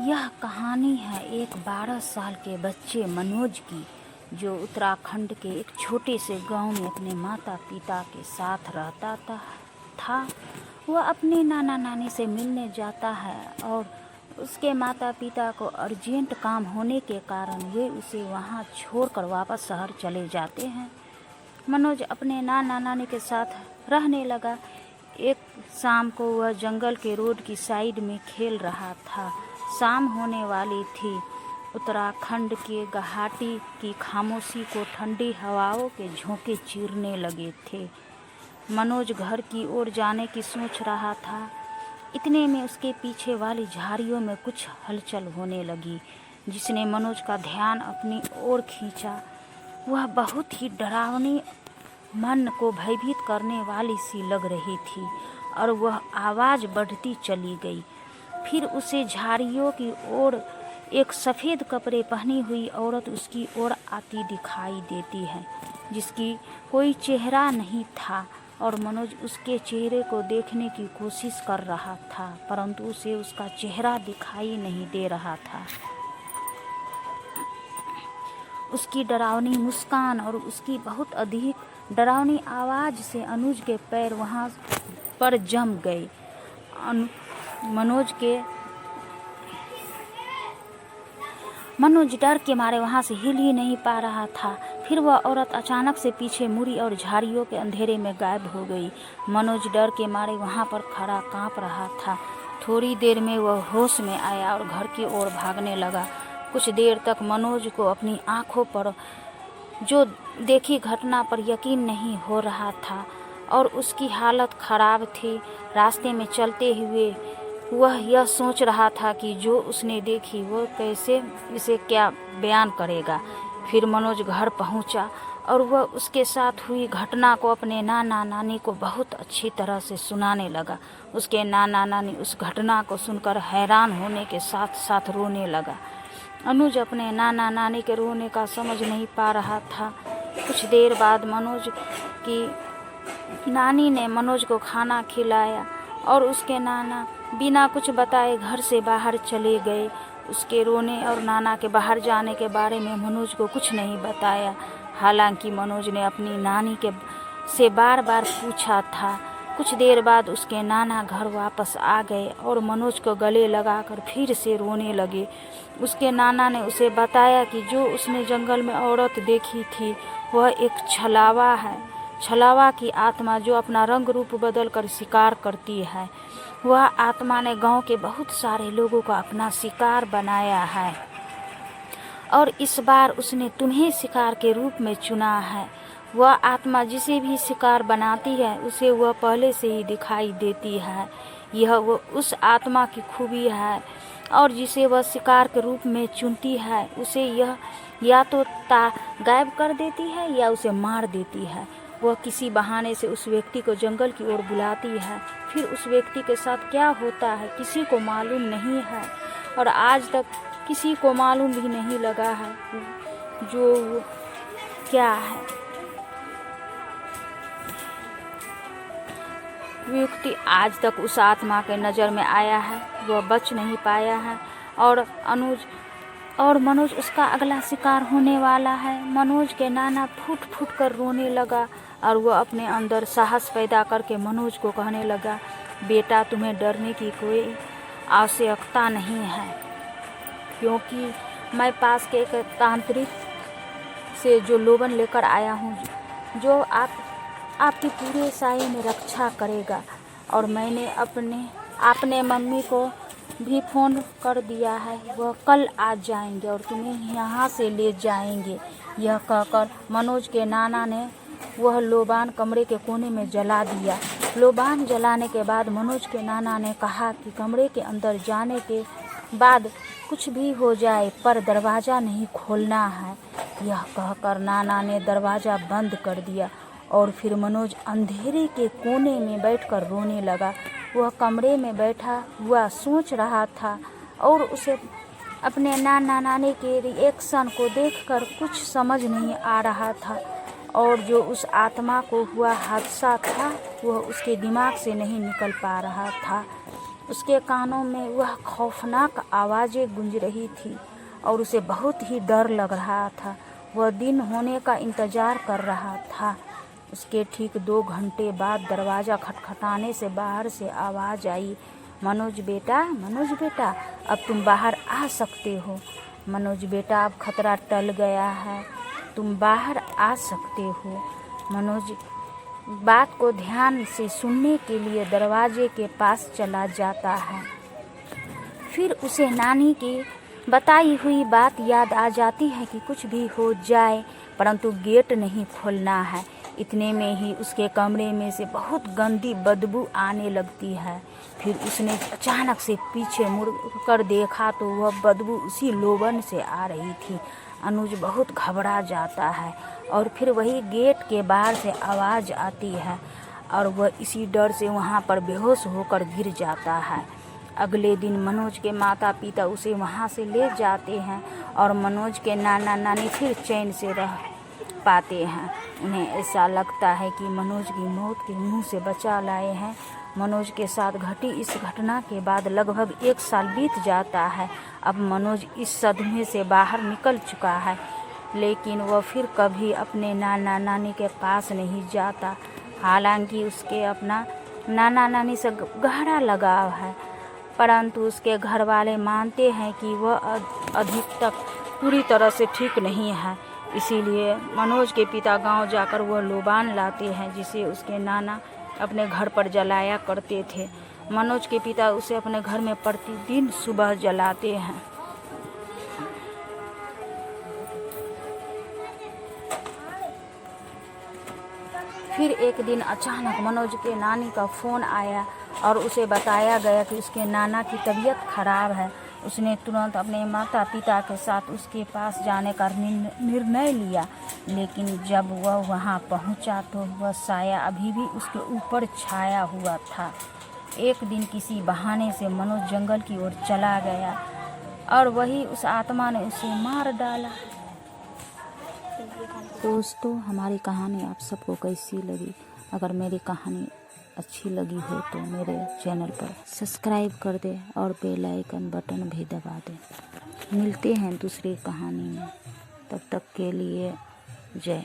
यह कहानी है एक 12 साल के बच्चे मनोज की, जो उत्तराखंड के एक छोटे से गांव में अपने माता पिता के साथ रहता था। वह अपने नाना नानी से मिलने जाता है और उसके माता पिता को अर्जेंट काम होने के कारण वे उसे वहां छोड़कर वापस शहर चले जाते हैं। मनोज अपने नाना नानी के साथ रहने लगा। एक शाम को वह जंगल के रोड की साइड में खेल रहा था। शाम होने वाली थी। उत्तराखंड के घाटी की खामोशी को ठंडी हवाओं के झोंके चीरने लगे थे। मनोज घर की ओर जाने की सोच रहा था। इतने में उसके पीछे वाली झाड़ियों में कुछ हलचल होने लगी, जिसने मनोज का ध्यान अपनी ओर खींचा। वह बहुत ही डरावनी, मन को भयभीत करने वाली सी लग रही थी और वह आवाज़ बढ़ती चली गई। फिर उसे झाड़ियों की ओर एक सफ़ेद कपड़े पहनी हुई औरत उसकी ओर आती दिखाई देती है, जिसकी कोई चेहरा नहीं था। और मनोज उसके चेहरे को देखने की कोशिश कर रहा था, परंतु उसे उसका चेहरा दिखाई नहीं दे रहा था। उसकी डरावनी मुस्कान और उसकी बहुत अधिक डरावनी आवाज़ से अनुज के पैर वहाँ पर जम गए। मनोज डर के मारे वहाँ से हिल ही नहीं पा रहा था। फिर वह औरत अचानक से पीछे मुड़ी और झाड़ियों के अंधेरे में गायब हो गई। मनोज डर के मारे वहाँ पर खड़ा कांप रहा था। थोड़ी देर में वह होश में आया और घर की ओर भागने लगा। कुछ देर तक मनोज को अपनी आंखों पर जो देखी घटना पर यकीन नहीं हो रहा था और उसकी हालत खराब थी। रास्ते में चलते हुए वह यह सोच रहा था कि जो उसने देखी वो कैसे इसे क्या बयान करेगा। फिर मनोज घर पहुंचा और वह उसके साथ हुई घटना को अपने नाना नानी को बहुत अच्छी तरह से सुनाने लगा। उसके नाना नानी उस घटना को सुनकर हैरान होने के साथ साथ रोने लगा। अनुज अपने नाना नानी के रोने का समझ नहीं पा रहा था। कुछ देर बाद मनोज की नानी ने मनोज को खाना खिलाया और उसके नाना बिना कुछ बताए घर से बाहर चले गए। उसके रोने और नाना के बाहर जाने के बारे में मनोज को कुछ नहीं बताया। हालांकि मनोज ने अपनी नानी से बार बार पूछा था। कुछ देर बाद उसके नाना घर वापस आ गए और मनोज को गले लगाकर फिर से रोने लगे। उसके नाना ने उसे बताया कि जो उसने जंगल में औरत देखी थी वह एक छलावा है। छलावा की आत्मा जो अपना रंग रूप बदल कर शिकार करती है। वह आत्मा ने गांव के बहुत सारे लोगों को अपना शिकार बनाया है और इस बार उसने तुम्हें शिकार के रूप में चुना है। वह आत्मा जिसे भी शिकार बनाती है उसे वह पहले से ही दिखाई देती है। यह वो उस आत्मा की खूबी है और जिसे वह शिकार के रूप में चुनती है उसे यह या तो गायब कर देती है या उसे मार देती है। वह किसी बहाने से उस व्यक्ति को जंगल की ओर बुलाती है। फिर उस व्यक्ति के साथ क्या होता है किसी को मालूम नहीं है और आज तक किसी को मालूम भी नहीं लगा है जो वो क्या है। व्यक्ति आज तक उस आत्मा के नज़र में आया है, वह बच नहीं पाया है और मनोज उसका अगला शिकार होने वाला है। मनोज के नाना फूट फूट कर रोने लगा और वह अपने अंदर साहस पैदा करके मनोज को कहने लगा, बेटा तुम्हें डरने की कोई आवश्यकता नहीं है, क्योंकि मैं पास के एक तांत्रिक से जो लोबन लेकर आया हूँ जो आपकी पूरे साये में रक्षा करेगा। और मैंने अपने मम्मी को भी फ़ोन कर दिया है, वह कल आ जाएंगे और तुम्हें यहाँ से ले जाएंगे। यह कहकर मनोज के नाना ने वह लोबान कमरे के कोने में जला दिया। लोबान जलाने के बाद मनोज के नाना ने कहा कि कमरे के अंदर जाने के बाद कुछ भी हो जाए पर दरवाज़ा नहीं खोलना है। यह कहकर नाना ने दरवाज़ा बंद कर दिया और फिर मनोज अंधेरे के कोने में बैठकर रोने लगा। वह कमरे में बैठा हुआ सोच रहा था और उसे अपने नाना नानी के रिएक्शन को देखकर कुछ समझ नहीं आ रहा था और जो उस आत्मा को हुआ हादसा था वह उसके दिमाग से नहीं निकल पा रहा था। उसके कानों में वह खौफनाक आवाज़ें गूंज रही थी और उसे बहुत ही डर लग रहा था। वह दिन होने का इंतज़ार कर रहा था। उसके ठीक 2 घंटे बाद दरवाज़ा खटखटाने से बाहर से आवाज़ आई, मनोज बेटा, अब तुम बाहर आ सकते हो। मनोज बेटा, अब खतरा टल गया है, तुम बाहर आ सकते हो। मनोज बात को ध्यान से सुनने के लिए दरवाजे के पास चला जाता है। फिर उसे नानी की बताई हुई बात याद आ जाती है कि कुछ भी हो जाए परंतु गेट नहीं खोलना है। इतने में ही उसके कमरे में से बहुत गंदी बदबू आने लगती है। फिर उसने अचानक से पीछे मुड़कर देखा तो वह बदबू उसी लोबन से आ रही थी। अनुज बहुत घबरा जाता है और फिर वही गेट के बाहर से आवाज़ आती है और वह इसी डर से वहाँ पर बेहोश होकर गिर जाता है। अगले दिन मनोज के माता पिता उसे वहाँ से ले जाते हैं और मनोज के नाना नानी फिर चैन से रह पाते हैं। उन्हें ऐसा लगता है कि मनोज की मौत के मुंह से बचा लाए हैं। मनोज के साथ घटी इस घटना के बाद लगभग 1 साल बीत जाता है। अब मनोज इस सदमे से बाहर निकल चुका है, लेकिन वह फिर कभी अपने नाना नानी के पास नहीं जाता। हालांकि उसके अपना नाना नानी से गहरा लगाव है, परंतु उसके घर वाले मानते हैं कि वह अधिक तक पूरी तरह से ठीक नहीं है। इसीलिए मनोज के पिता गांव जाकर वह लोबान लाते हैं जिसे उसके नाना अपने घर पर जलाया करते थे। मनोज के पिता उसे अपने घर में प्रतिदिन सुबह जलाते हैं। फिर एक दिन अचानक मनोज के नानी का फ़ोन आया और उसे बताया गया कि उसके नाना की तबीयत खराब है। उसने तुरंत अपने माता पिता के साथ उसके पास जाने का निर्णय लिया, लेकिन जब वह वहां पहुंचा तो वह साया अभी भी उसके ऊपर छाया हुआ था। एक दिन किसी बहाने से मनोज जंगल की ओर चला गया और वही उस आत्मा ने उसे मार डाला। दोस्तों, हमारी कहानी आप सबको कैसी लगी? अगर मेरी कहानी अच्छी लगी हो तो मेरे चैनल पर सब्सक्राइब कर दे और बेल आइकन बटन भी दबा दे। मिलते हैं दूसरी कहानी में, तब तक के लिए जय।